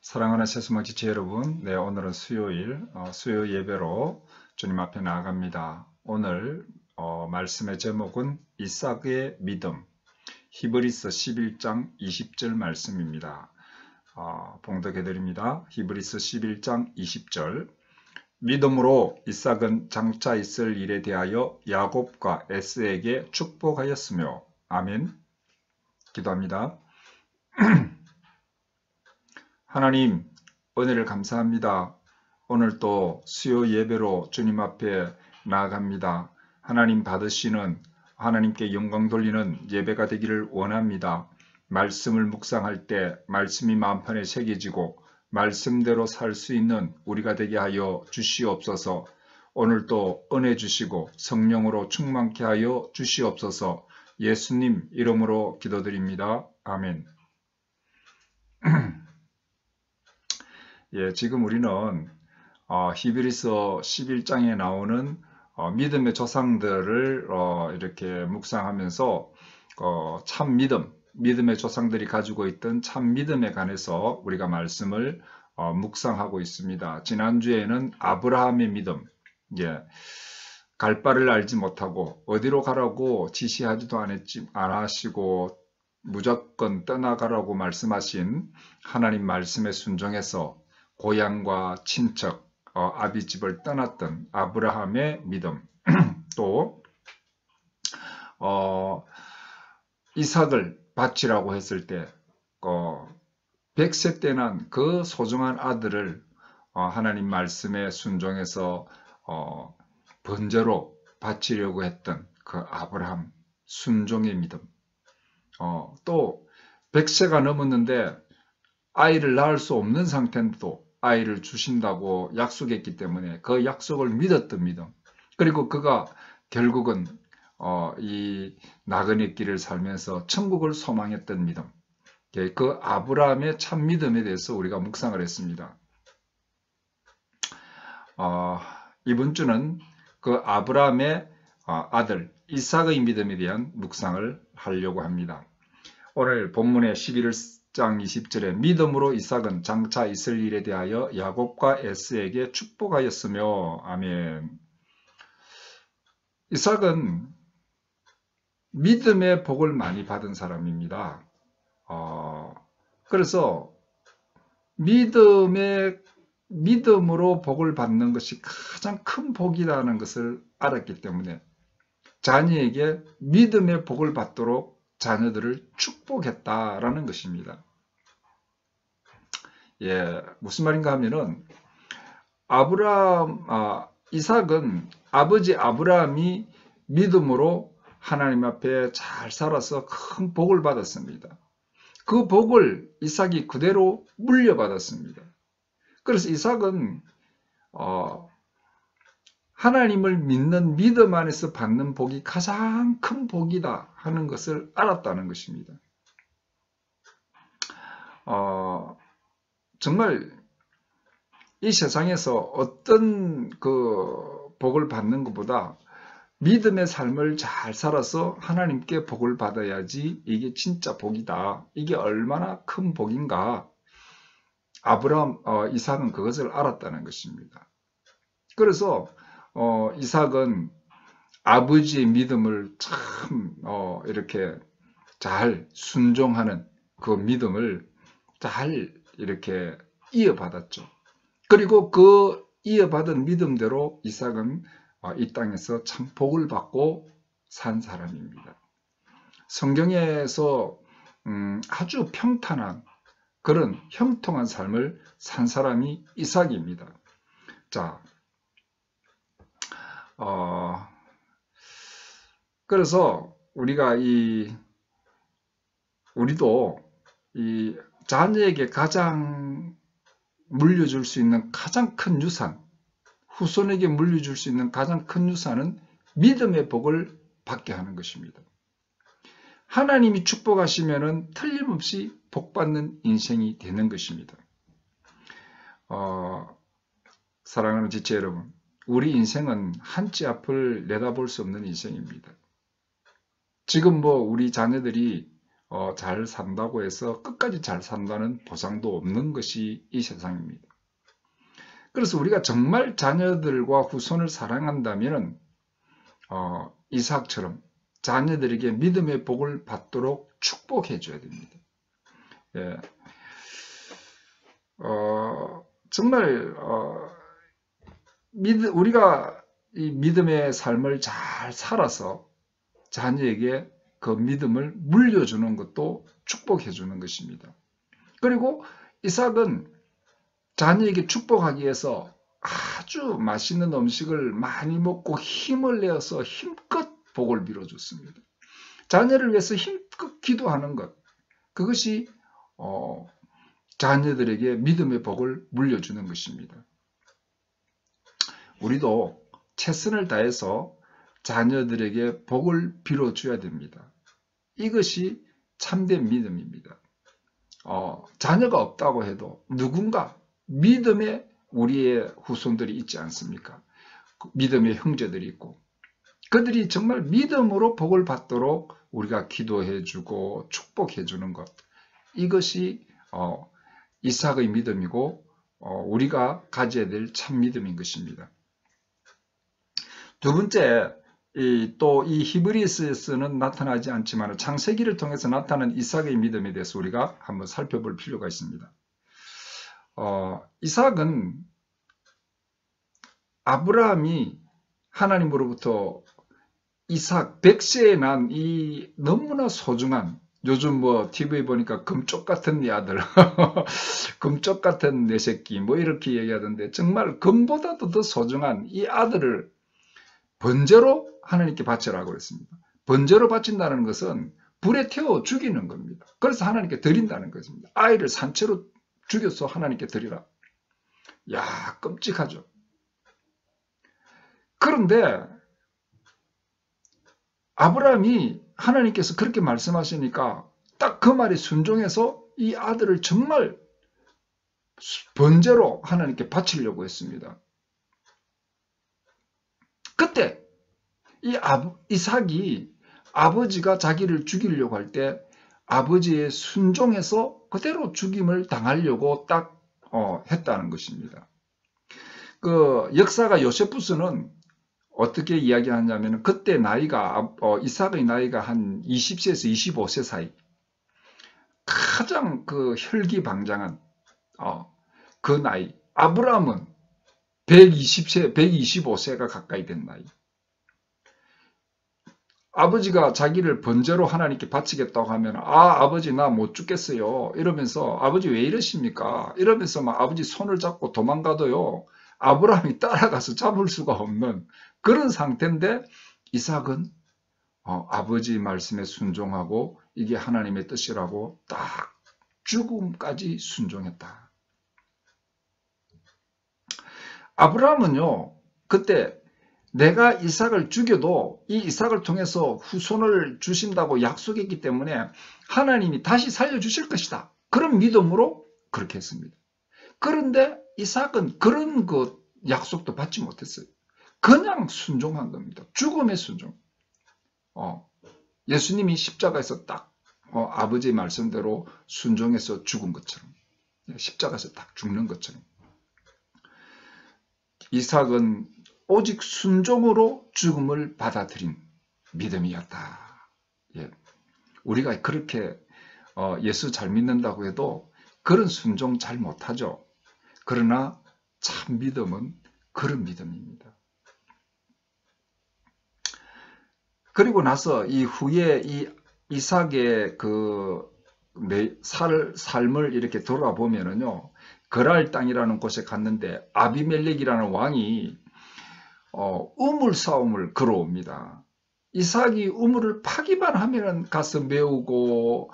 사랑하는 세수막 지체 여러분, 오늘은 수요일, 수요 예배로 주님 앞에 나아갑니다. 오늘 말씀의 제목은 이삭의 믿음, 히브리서 11장 20절 말씀입니다. 봉독해드립니다. 히브리서 11장 20절. 믿음으로 이삭은 장차 있을 일에 대하여 야곱과 에스에게 축복하였으며, 아멘. 기도합니다. 하나님, 은혜를 감사합니다. 오늘 또 수요 예배로 주님 앞에 나아갑니다. 하나님 받으시는, 하나님께 영광 돌리는 예배가 되기를 원합니다. 말씀을 묵상할 때 말씀이 마음판에 새겨지고 말씀대로 살 수 있는 우리가 되게 하여 주시옵소서. 오늘도 은혜 주시고 성령으로 충만케 하여 주시옵소서. 예수님 이름으로 기도드립니다. 아멘. 지금 우리는 히브리서 11장에 나오는 믿음의 조상들을 이렇게 묵상하면서 참 믿음의 조상들이 가지고 있던 참 믿음에 관해서 우리가 말씀을 묵상하고 있습니다. 지난주에는 아브라함의 믿음, 갈 바를 알지 못하고 어디로 가라고 지시하지도 안 하시고 무조건 떠나가라고 말씀하신 하나님 말씀에 순종해서 고향과 친척, 아비집을 떠났던 아브라함의 믿음, 또 이삭을 바치라고 했을 때 100세 때 난 그 소중한 아들을 하나님 말씀에 순종해서 번제로 바치려고 했던 그 아브라함 순종의 믿음, 또 100세가 넘었는데 아이를 낳을 수 없는 상태인데도 아이를 주신다고 약속했기 때문에 그 약속을 믿었던 믿음, 그리고 그가 결국은 이 나그네 길을 살면서 천국을 소망했던 믿음, 그 아브라함의 참 믿음에 대해서 우리가 묵상을 했습니다. 이번 주는 그 아브라함의 아들 이삭의 믿음에 대한 묵상을 하려고 합니다. 오늘 본문의 11장 20절에 믿음으로 이삭은 장차 있을 일에 대하여 야곱과 에스에게 축복하였으며, 아멘. 이삭은 믿음의 복을 많이 받은 사람입니다. 그래서 믿음으로 복을 받는 것이 가장 큰 복이라는 것을 알았기 때문에 자녀에게 믿음의 복을 받도록 자녀들을 축복했다라는 것입니다. 무슨 말인가 하면은 이삭은 아버지 아브라함이 믿음으로 하나님 앞에 잘 살아서 큰 복을 받았습니다. 그 복을 이삭이 그대로 물려받았습니다. 그래서 이삭은 하나님을 믿는 믿음 안에서 받는 복이 가장 큰 복이다 하는 것을 알았다는 것입니다. 정말 이 세상에서 어떤 그 복을 받는 것보다 믿음의 삶을 잘 살아서 하나님께 복을 받아야지 이게 진짜 복이다. 이게 얼마나 큰 복인가. 이삭은 그것을 알았다는 것입니다. 그래서 이삭은 아버지의 믿음을 참 이렇게 잘 순종하는 그 믿음을 잘 이렇게 이어받았죠. 그리고 그 이어받은 믿음대로 이삭은 이 땅에서 참 복을 받고 산 사람입니다. 성경에서 아주 평탄한 그런 형통한 삶을 산 사람이 이삭입니다. 자, 그래서 우리도 이 자녀에게 가장 물려줄 수 있는 가장 큰 유산, 후손에게 물려줄 수 있는 가장 큰 유산은 믿음의 복을 받게 하는 것입니다. 하나님이 축복하시면은 틀림없이 복받는 인생이 되는 것입니다. 사랑하는 지체 여러분, 우리 인생은 한치 앞을 내다볼 수 없는 인생입니다. 지금 우리 자녀들이 잘 산다고 해서 끝까지 잘 산다는 보장도 없는 것이 이 세상입니다. 그래서 우리가 정말 자녀들과 후손을 사랑한다면 이삭처럼 자녀들에게 믿음의 복을 받도록 축복해 줘야 됩니다. 예. 정말 우리가 이 믿음의 삶을 잘 살아서 자녀에게 그 믿음을 물려주는 것도 축복해 주는 것입니다. 그리고 이삭은 자녀에게 축복하기 위해서 아주 맛있는 음식을 많이 먹고 힘을 내어서 힘껏 복을 빌어줬습니다. 자녀를 위해서 힘껏 기도하는 것, 그것이 자녀들에게 믿음의 복을 물려주는 것입니다. 우리도 최선을 다해서 자녀들에게 복을 빌어줘야 됩니다. 이것이 참된 믿음입니다. 자녀가 없다고 해도 누군가 믿음의 우리의 후손들이 있지 않습니까? 믿음의 형제들이 있고 그들이 정말 믿음으로 복을 받도록 우리가 기도해주고 축복해주는 것, 이것이 이삭의 믿음이고 우리가 가져야 될 참 믿음인 것입니다. 두 번째, 또 이 히브리서에서는 나타나지 않지만 창세기를 통해서 나타나는 이삭의 믿음에 대해서 우리가 한번 살펴볼 필요가 있습니다. 이삭은 아브라함이 하나님으로부터 이삭 100세에 난 이 너무나 소중한, 요즘 TV에 보니까 금쪽 같은 네 아들, 금쪽 같은 내 새끼 이렇게 얘기하던데 정말 금보다도 더 소중한 이 아들을 번제로 하나님께 바치라고 그랬습니다. 번제로 바친다는 것은 불에 태워 죽이는 겁니다. 그래서 하나님께 드린다는 것입니다. 아이를 산채로 죽여서 하나님께 드리라. 야, 끔찍하죠. 그런데 아브라함이 하나님께서 그렇게 말씀하시니까 딱 그 말에 순종해서 이 아들을 정말 번제로 하나님께 바치려고 했습니다. 그때 이 이삭이 아버지가 자기를 죽이려고 할 때 아버지의 순종해서 그대로 죽임을 당하려고 딱 했다는 것입니다. 그 역사가 요세푸스는 어떻게 이야기하냐면 그때 나이가 이삭의 나이가 한 20세에서 25세 사이, 가장 그 혈기방장한 그 나이, 아브라함은 120세, 125세가 가까이 된 나이. 아버지가 자기를 번제로 하나님께 바치겠다고 하면 아버지 나 못 죽겠어요 이러면서, 아버지 왜 이러십니까 이러면서 막 아버지 손을 잡고 도망가도요 아브라함이 따라가서 잡을 수가 없는 그런 상태인데, 이삭은 아버지 말씀에 순종하고 이게 하나님의 뜻이라고 딱 죽음까지 순종했다. 아브라함은요 그때 내가 이삭을 죽여도 이 이삭을 통해서 후손을 주신다고 약속했기 때문에 하나님이 다시 살려주실 것이다, 그런 믿음으로 그렇게 했습니다. 그런데 이삭은 그런 그 약속도 받지 못했어요. 그냥 순종한 겁니다. 죽음의 순종. 예수님이 십자가에서 딱 아버지의 말씀대로 순종해서 죽은 것처럼, 십자가에서 딱 죽는 것처럼, 이삭은 오직 순종으로 죽음을 받아들인 믿음이었다. 예. 우리가 그렇게 예수 잘 믿는다고 해도 그런 순종 잘 못하죠. 그러나 참 믿음은 그런 믿음입니다. 그리고 나서 이 후에 이 이삭의 그 삶을 이렇게 돌아보면은요, 거랄 땅이라는 곳에 갔는데 아비멜렉이라는 왕이 우물 싸움을 걸어옵니다. 이삭이 우물을 파기만 하면 가서 메우고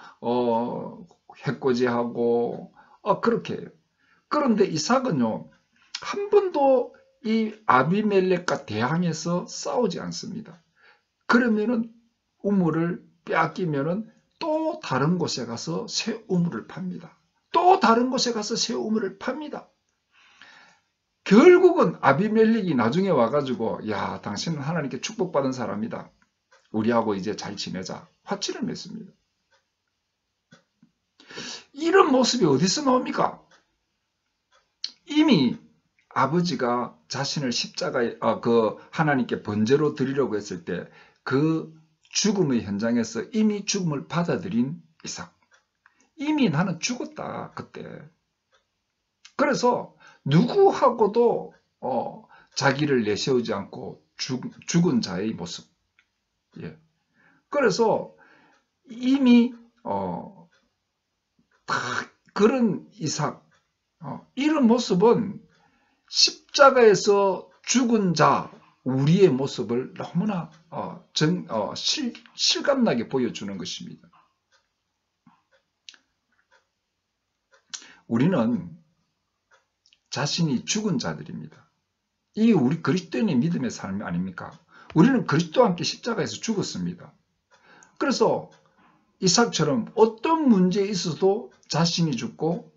해코지하고 그렇게 해요. 그런데 이삭은요 한 번도 이 아비멜렉과 대항해서 싸우지 않습니다. 그러면은 우물을 빼앗기면은 또 다른 곳에 가서 새 우물을 팝니다. 또 다른 곳에 가서 새 우물을 팝니다. 결국은 아비멜렉이 나중에 와가지고 야, 당신은 하나님께 축복받은 사람이다, 우리하고 이제 잘 지내자, 화치를 맺습니다. 이런 모습이 어디서 나옵니까? 이미 아버지가 자신을 십자가에 하나님께 번제로 드리려고 했을 때 그 죽음의 현장에서 이미 죽음을 받아들인 이삭. 이미 나는 죽었다 그때. 그래서 누구하고도 자기를 내세우지 않고 죽은 자의 모습. 예. 그래서 이미 다 그런 이삭, 이런 모습은 십자가에서 죽은 자 우리의 모습을 너무나 실감나게 보여주는 것입니다. 우리는 자신이 죽은 자들입니다. 이게 우리 그리스도인의 믿음의 삶 아닙니까? 우리는 그리스도와 함께 십자가에서 죽었습니다. 그래서 이삭처럼 어떤 문제에 있어도 자신이 죽고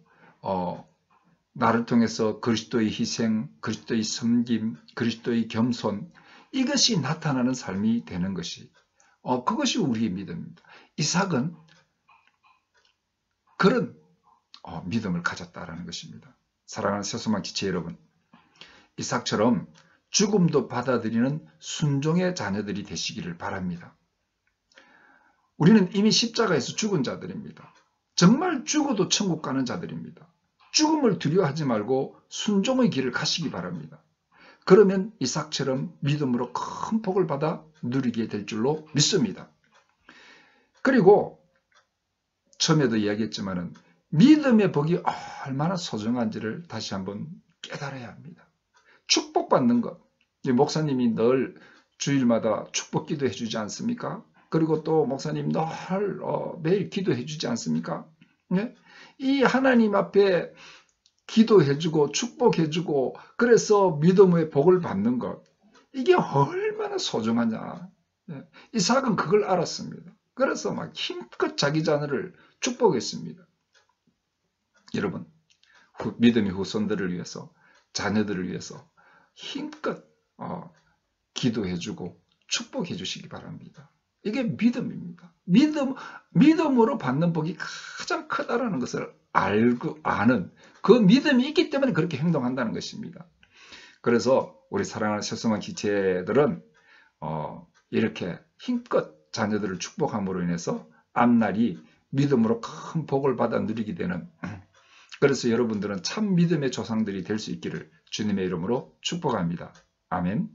나를 통해서 그리스도의 희생, 그리스도의 섬김, 그리스도의 겸손, 이것이 나타나는 삶이 되는 것이 그것이 우리의 믿음입니다. 이삭은 그런 믿음을 가졌다라는 것입니다. 사랑하는 세소만 기체 여러분, 이삭처럼 죽음도 받아들이는 순종의 자녀들이 되시기를 바랍니다. 우리는 이미 십자가에서 죽은 자들입니다. 정말 죽어도 천국 가는 자들입니다. 죽음을 두려워하지 말고 순종의 길을 가시기 바랍니다. 그러면 이삭처럼 믿음으로 큰 복을 받아 누리게 될 줄로 믿습니다. 그리고 처음에도 이야기했지만 믿음의 복이 얼마나 소중한지를 다시 한번 깨달아야 합니다. 축복받는 것. 목사님이 늘 주일마다 축복 기도해 주지 않습니까? 그리고 또 목사님 늘 매일 기도해 주지 않습니까? 네? 이 하나님 앞에 기도해주고 축복해주고 그래서 믿음의 복을 받는 것, 이게 얼마나 소중하냐. 이삭은 그걸 알았습니다. 그래서 막 힘껏 자기 자녀를 축복했습니다. 여러분, 믿음의 후손들을 위해서, 자녀들을 위해서 힘껏 기도해주고 축복해주시기 바랍니다. 이게 믿음입니다. 믿음으로 받는 복이 가장 크다라는 것을 아는 그 믿음이 있기 때문에 그렇게 행동한다는 것입니다. 그래서 우리 사랑하는 세성한 기체들은 이렇게 힘껏 자녀들을 축복함으로 인해서 앞날이 믿음으로 큰 복을 받아 누리게 되는, 그래서 여러분들은 참 믿음의 조상들이 될 수 있기를 주님의 이름으로 축복합니다. 아멘.